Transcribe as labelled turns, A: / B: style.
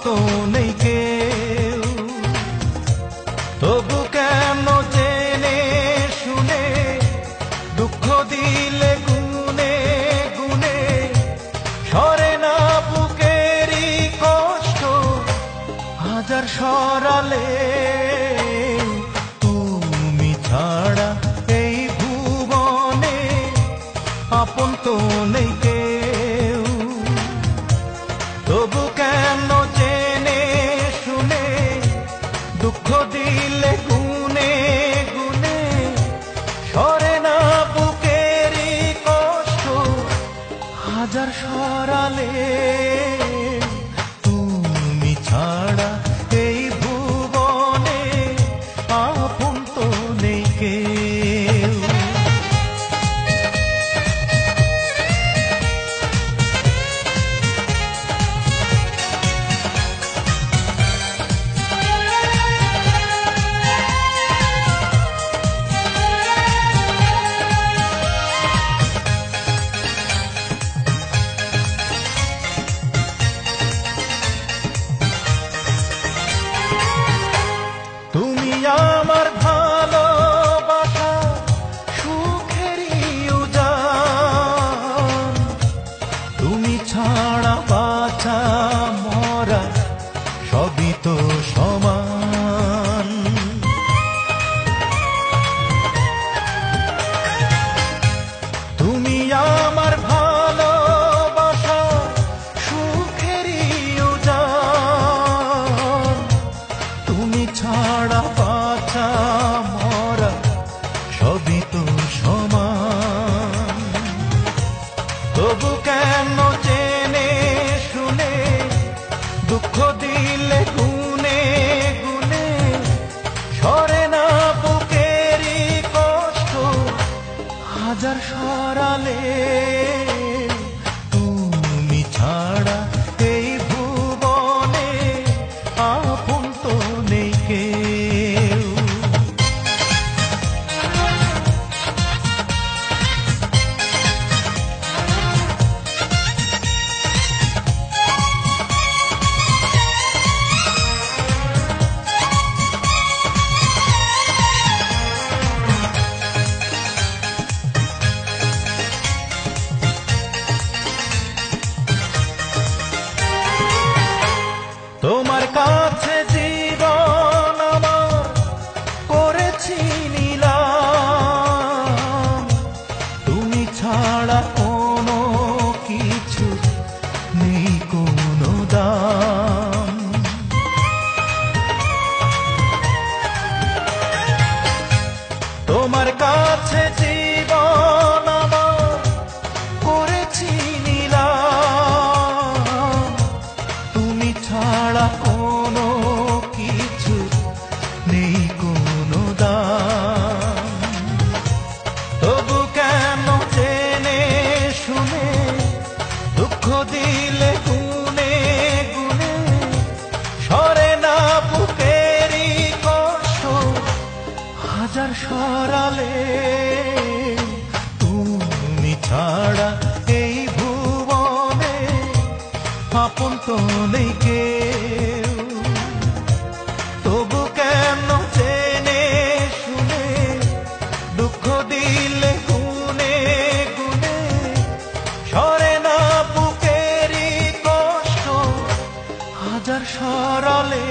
A: তো নেই কেউ। তবু কেন জেনে শুনে দুঃখ দিলে গুনে গুনে, সরে না বুকেরই কষ্ট হাজার সরালে। তুমি ছাড়া এই ভুবনে আপন তো নেই কেউ। তবু কেন জেনে শুনে দুঃখ দিলে গুনে গুনে, সরে না বুকেরই কষ্ট হাজার সরালে। তুমি ছাড়া এই ভুবনে আপন তো নেই কেউ। তুমি আমার ভালোবাসা সুখেরই উজান, তুমি ছাড়া বাঁচা মরা সবই তো সমান। তুমি আমার ভালোবাসা সুখেরই উজান, তুমি ছাড়া বাঁচা মরা সবই তো সমান। তবু কেন জেনে শুনে দুঃখ দিলে গুনে গুনে, সরে না বুকেরই কষ্ট হাজার সরালে। তুমি ছাড়া এই ভুবনে আপন তো নেই কেউ। তোমার কাছে জীবন আমার করেছি নিলাম, তুমি ছাড়া কোনো কিছু নেই কোনো দাম। তোমার কাছে জীবন আমার করেছি নিলাম, তুমি ছাড়া কোনো কিছু নেই কোনো দাম। তবু কেন জেনে শুনে দুঃখ দিলে গুনে গুনে, সরে না বুকেরই কষ্ট হাজার সরালে। তুমি ছাড়া এই ভুবনে আপন তো নেই কেউ। তবু কেন জেনে শুনে দুঃখ দিলে গুনে গুনে, সরে না বুকেরই কষ্ট হাজার সরালে।